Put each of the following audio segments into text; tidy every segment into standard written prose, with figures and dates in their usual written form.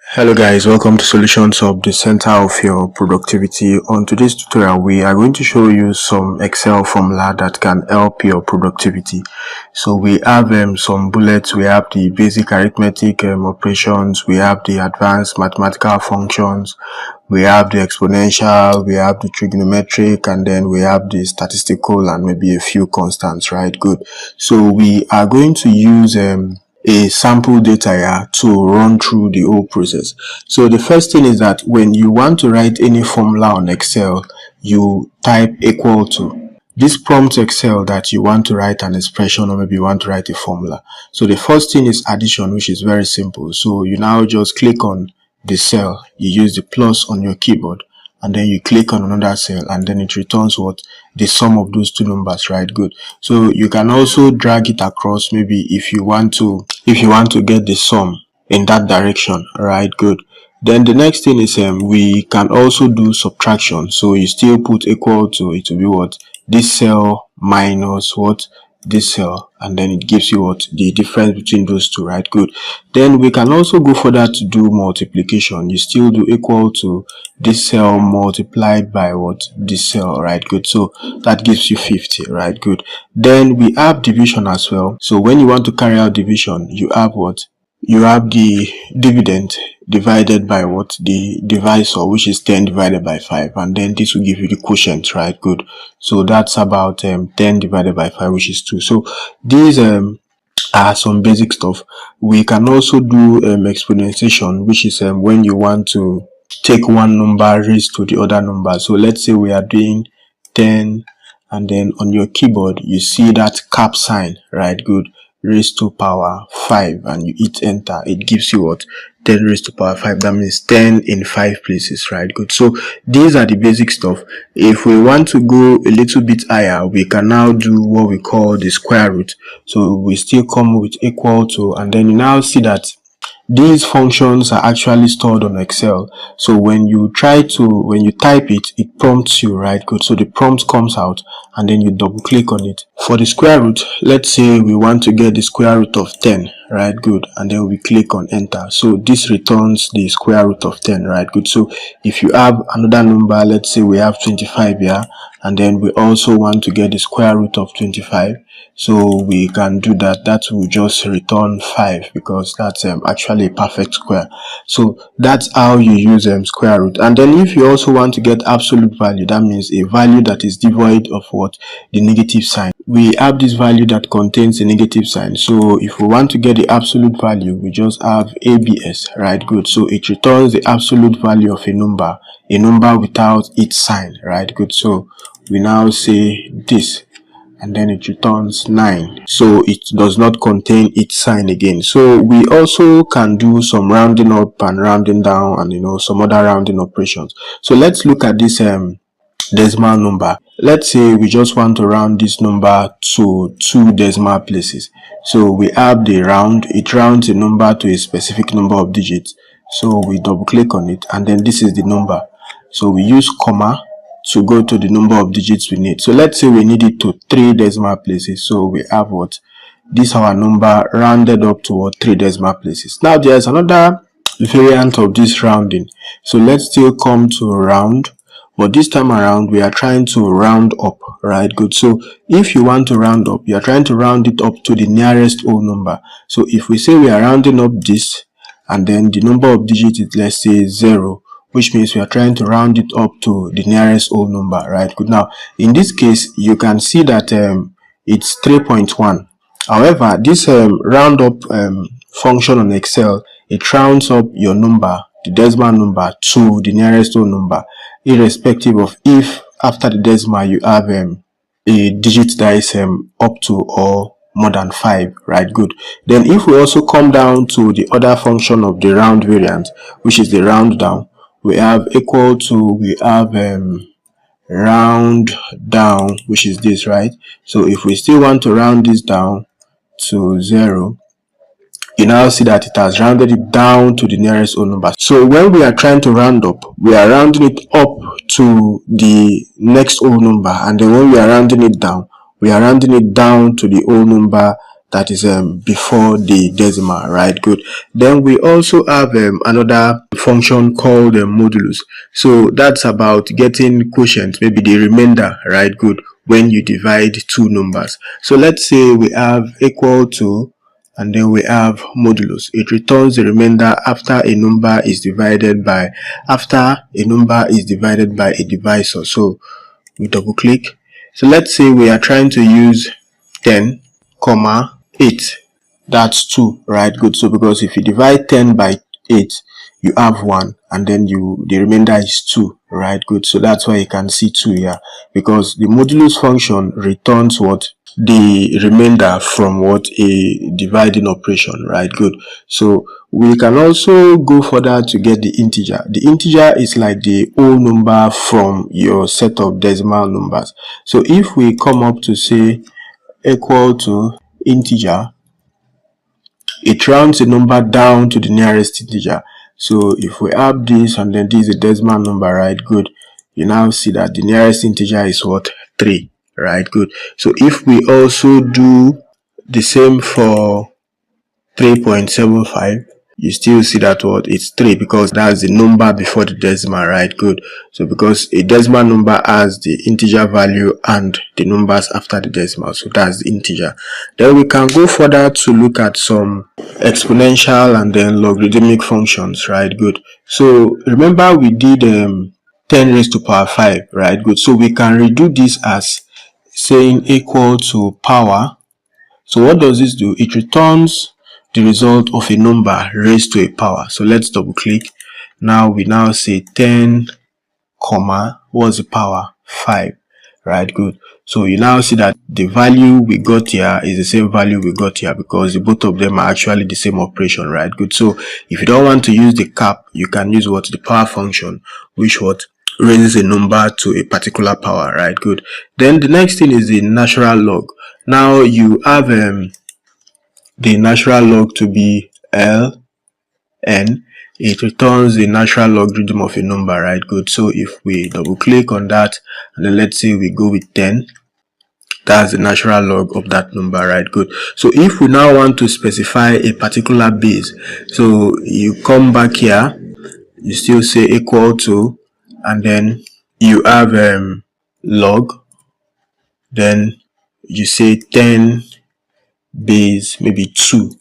Hello guys, welcome to Solutions of the Center of your Productivity. On today's tutorial, we are going to show you some Excel formula that can help your productivity. So we have some bullets. We have the basic arithmetic operations, we have the advanced mathematical functions, we have the exponential, we have the trigonometric, and then we have the statistical and maybe a few constants, right? Good. So we are going to use a sample data here to run through the whole process. So the first thing is that when you want to write any formula on Excel, you type equal to. This prompts Excel that you want to write an expression or maybe you want to write a formula. So the first thing is addition, which is very simple. So you now just click on the cell, you use the plus on your keyboard, and then you click on another cell, and then it returns what? The sum of those two numbers, right? Good. So you can also drag it across, maybe if you want to get the sum in that direction, right? Good. Then the next thing is we can also do subtraction. So you still put equal to, it will be what? This cell minus what? This cell, and then it gives you what? The difference between those two, right? Good. Then we can also go further to do multiplication. You still do equal to this cell multiplied by what? This cell, right? Good. So that gives you 50, right? Good. Then we have division as well. So when you want to carry out division, you have what? You have the dividend divided by what? The divisor, which is 10 divided by 5, and then this will give you the quotient, right? Good. So that's about 10 divided by 5, which is 2. So these are some basic stuff. We can also do exponentiation, which is when you want to take one number raised to the other number. So let's say we are doing 10, and then on your keyboard you see that cap sign, right? Good. Raised to power 5, and you hit enter, it gives you what? 10 raised to power 5. That means 10 in 5 places, right? Good. So these are the basic stuff. If we want to go a little bit higher, we can now do what we call the square root. So we still come with equal to, and then you now see that these functions are actually stored on Excel. So when you type it, it prompts you, right? Good. So the prompt comes out, and then you double click on it. For the square root, let's say we want to get the square root of 10, right? Good. And then we click on enter. So this returns the square root of 10, right? Good. So if you have another number, let's say we have 25 here, and then we also want to get the square root of 25, so we can do that. That will just return 5, because that's actually a perfect square. So that's how you use square root. And then if you also want to get absolute value, that means a value that is devoid of what? The negative sign. We have this value that contains a negative sign. So if we want to get the absolute value, we just have ABS, right? Good. So it returns the absolute value of a number without its sign, right? Good. So we now say this, and then it returns 9, so it does not contain its sign again. So we also can do some rounding up and rounding down, and some other rounding operations. So let's look at this decimal number. Let's say we just want to round this number to 2 decimal places. So we have the round. It rounds a number to a specific number of digits. So we double click on it, and then this is the number. So we use comma to go to the number of digits we need. So let's say we need it to 3 decimal places. So we have what? This our number rounded up to what? 3 decimal places. Now there's another variant of this rounding. So let's still come to round, but this time around we are trying to round up, right? Good. So if you want to round up, you are trying to round it up to the nearest whole number. So if we say we are rounding up this, and then the number of digits is, let's say, 0, which means we are trying to round it up to the nearest whole number, right? Good. Now in this case you can see that it's 3.1. However, this round up function on Excel, it rounds up your number, the decimal number, to the nearest whole number, irrespective of if after the decimal you have a digit that is up to or more than 5, right? Good. Then if we also come down to the other function of the round variant, which is the round down, we have equal to, we have round down, which is this, right? So if we still want to round this down to 0, you now see that it has rounded it down to the nearest whole number. So when we are trying to round up, we are rounding it up to the next whole number, and then when we are rounding it down, we are rounding it down to the whole number that is before the decimal, right? Good. Then we also have another function called modulus. So that's about getting quotient, maybe the remainder, right? Good, when you divide two numbers. So let's say we have equal to, and then we have modulus. It returns the remainder after a number is divided by a divisor. So we double click. So let's say we are trying to use 10, 8. That's 2, right? Good. So because if you divide 10 by 8, you have 1, and then the remainder is 2, right? Good. So that's why you can see 2 here, because the modulus function returns what? The remainder from what? A dividing operation, right? Good. So we can also go further to get the integer. The integer is like the whole number from your set of decimal numbers. So if we come up to say equal to integer, it rounds a number down to the nearest integer. So if we have this and then this is a decimal number, right? Good. You now see that the nearest integer is what? 3, right? Good. So if we also do the same for 3.75, you still see that what? It's 3, because that's the number before the decimal, right? Good. So because a decimal number has the integer value and the numbers after the decimal, so that's the integer. Then we can go further to look at some exponential and then logarithmic functions, right? Good. So remember we did 10 raised to power 5, right? Good. So we can redo this as saying equal to power. So what does this do? It returns the result of a number raised to a power. So let's double click. Now we now say 10, what's the power? 5, right? Good. So you now see that the value we got here is the same value we got here, because both of them are actually the same operation, right? Good. So if you don't want to use the cap, you can use what? The power function, which what? Raises a number to a particular power, right? Good. Then the next thing is the natural log. Now you have the natural log to be ln. It returns the natural logarithm of a number, right? Good. So if we double click on that and then let's say we go with 10, that's the natural log of that number, right? Good. So if we now want to specify a particular base, so you come back here, you still say equal to, and then you have log, then you say 10 base maybe 2.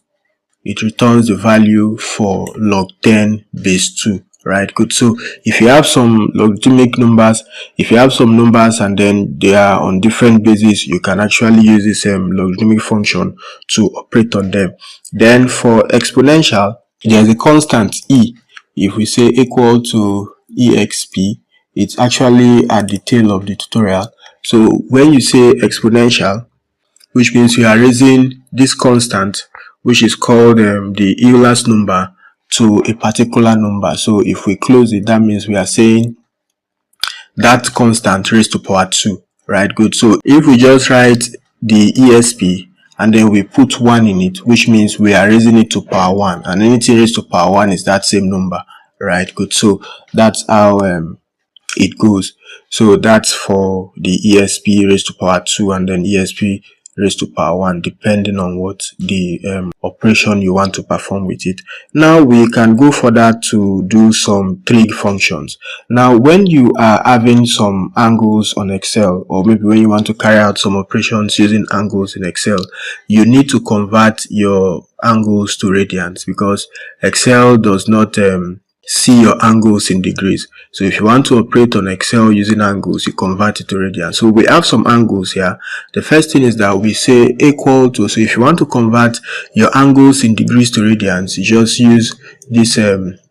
It returns the value for log 10 base 2, right? Good. So if you have some logarithmic numbers, if you have some numbers and then they are on different bases, you can actually use this logarithmic function to operate on them. Then for exponential, there's a constant e. If we say equal to exp, it's actually at the tail of the tutorial. So when you say exponential, which means we are raising this constant, which is called the Euler's number, to a particular number. So if we close it, that means we are saying that constant raised to power 2, right? Good. So if we just write the ESP and then we put 1 in it, which means we are raising it to power 1, and anything raised to power 1 is that same number, right? Good. So that's how it goes. So that's for the ESP raised to power 2 and then ESP raised to power 1, depending on what the operation you want to perform with it. Now we can go further to do some trig functions. Now when you are having some angles on Excel, or maybe when you want to carry out some operations using angles in Excel, you need to convert your angles to radians, because Excel does not see your angles in degrees. So if you want to operate on Excel using angles, you convert it to radians. So we have some angles here. The first thing is that we say equal to, so if you want to convert your angles in degrees to radians, you just use this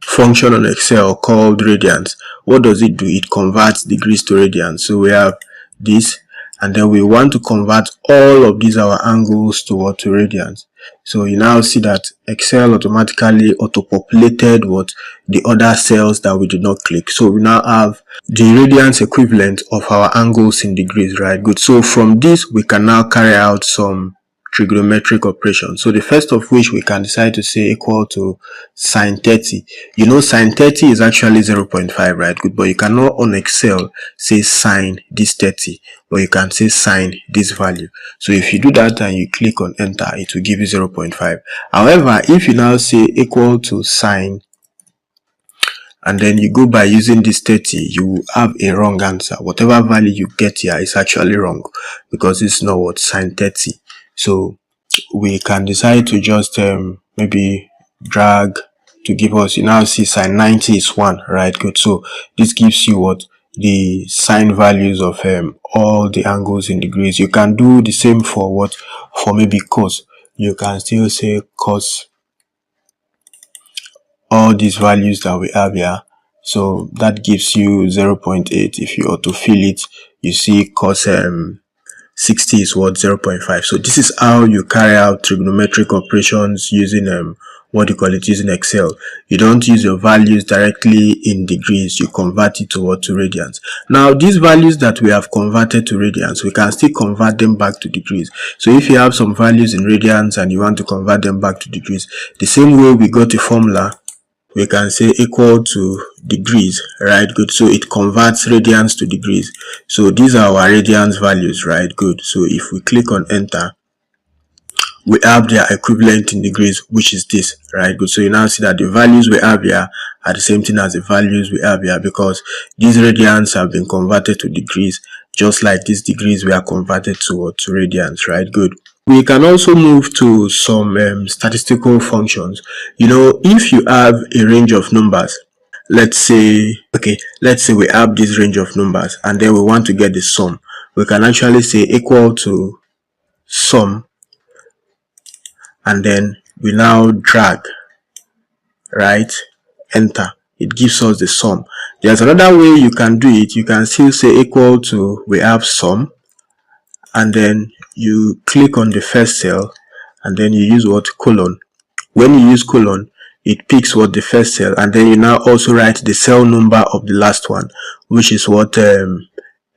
function on Excel called radians. What does it do? It converts degrees to radians. So we have this, and then we want to convert all of these our angles to what? To radians. So you now see that Excel automatically auto-populated what? The other cells that we did not click. So we now have the radians equivalent of our angles in degrees, right? Good. So from this we can now carry out some trigonometric operations. So the first of which we can decide to say equal to sine 30. You know sine 30 is actually 0.5, right? Good, but you cannot on Excel say sine this 30, but you can say sine this value. So if you do that and you click on enter, it will give you 0.5. However, if you now say equal to sine and then you go by using this 30, you have a wrong answer. Whatever value you get here is actually wrong because it's not what sine 30. So we can decide to just maybe drag to give us, you now see sine 90 is 1, right? Good. So this gives you what the sine values of all the angles in degrees. You can do the same for what, for maybe cos. You can still say cos all these values that we have here. So that gives you 0.8. If you autofill it, you see cos 60 is what, 0.5. So this is how you carry out trigonometric operations using what you call it, using Excel. You don't use your values directly in degrees, you convert it to what, to radians. Now these values that we have converted to radians, we can still convert them back to degrees. So if you have some values in radians and you want to convert them back to degrees, the same way we got a formula, we can say equal to degrees, right? Good. So it converts radians to degrees. So these are our radians values, right? Good. So if we click on enter, we have their equivalent in degrees, which is this, right? Good. So you now see that the values we have here are the same thing as the values we have here, because these radians have been converted to degrees, just like these degrees we are converted to radians, right? Good. We can also move to some statistical functions. You know, if you have a range of numbers, let's say we have this range of numbers and then we want to get the sum, we can actually say equal to sum, and then we now drag, right, enter. It gives us the sum. There's another way you can do it. You can still say equal to, we have sum, and then you click on the first cell and then you use what, colon. When you use colon, it picks what, the first cell, and then you now also write the cell number of the last one, which is what,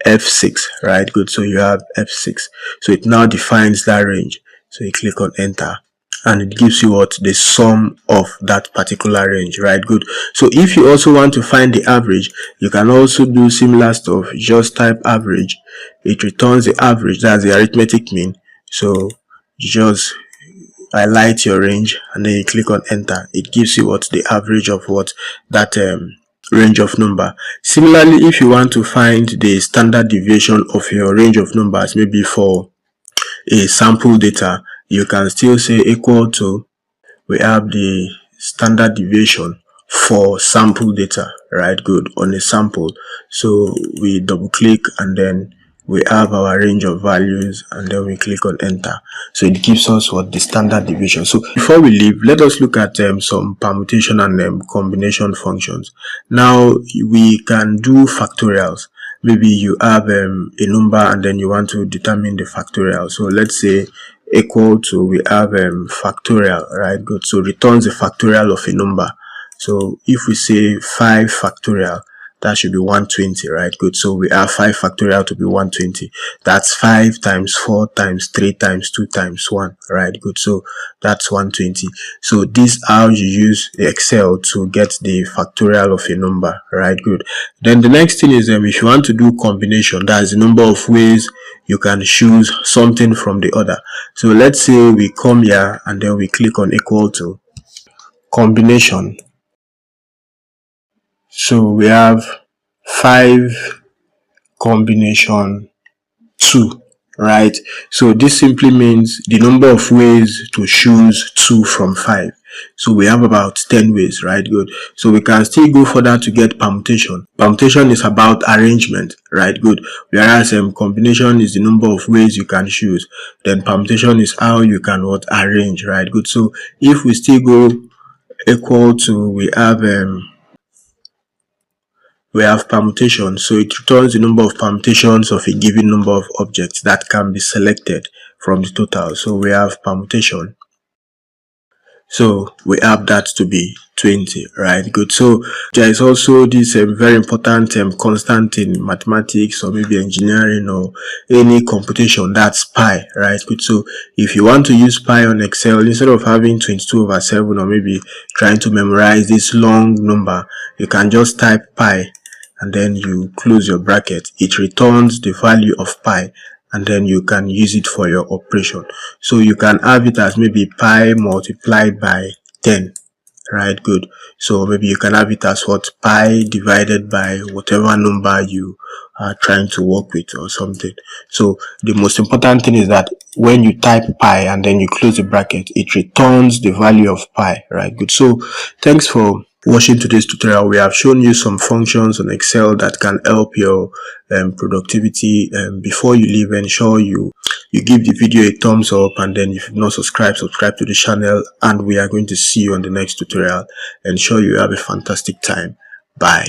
F6, right? Good. So you have F6. So it now defines that range. So you click on enter and it gives you what, the sum of that particular range, right? Good. So if you also want to find the average, you can also do similar stuff. Just type average, it returns the average, that's the arithmetic mean. So you just highlight your range and then you click on enter. It gives you what, the average of what, that range of number. Similarly, if you want to find the standard deviation of your range of numbers, maybe for a sample data, you can still say equal to, we have the standard deviation for sample data, right? Good. On a sample, so we double click and then we have our range of values and then we click on enter. So it gives us what, the standard deviation. So before we leave, let us look at some permutation and combination functions. Now we can do factorials. Maybe you have a number and then you want to determine the factorial. So let's say equal to, we have factorial, right? Good. So returns the factorial of a number. So if we say 5 factorial, that should be 120, right? Good. So we have 5 factorial to be 120. That's 5 times 4 times 3 times 2 times 1, right? Good. So that's 120. So this how you use Excel to get the factorial of a number, right? Good. Then the next thing is if you want to do combination, that's the number of ways you can choose something from the other. So let's say we come here and then we click on equal to combination. So we have 5 combination 2, right? So this simply means the number of ways to choose 2 from 5. So we have about 10 ways, right? Good. So we can still go further to get permutation. Permutation is about arrangement, right? Good. Whereas combination is the number of ways you can choose. Then permutation is how you can arrange, right? Good. So if we still go equal to, we have permutation. So it returns the number of permutations of a given number of objects that can be selected from the total. So we have permutation. So we have that to be 20, right? Good. So there is also this very important constant in mathematics or maybe engineering or any computation, that's pi, right? Good. So if you want to use pi on Excel, instead of having 22/7 or maybe trying to memorize this long number, you can just type pi and then you close your bracket. It returns the value of pi and then you can use it for your operation. So you can have it as maybe pi multiplied by 10, right? Good. So maybe you can have it as what, pi divided by whatever number you are trying to work with or something. So the most important thing is that when you type pi and then you close the bracket, it returns the value of pi, right? Good. So thanks for watching today's tutorial. We have shown you some functions on Excel that can help your productivity. Before you leave, ensure you give the video a thumbs up, and then if you've not subscribed, subscribe to the channel, and we are going to see you on the next tutorial. Ensure you have a fantastic time. Bye.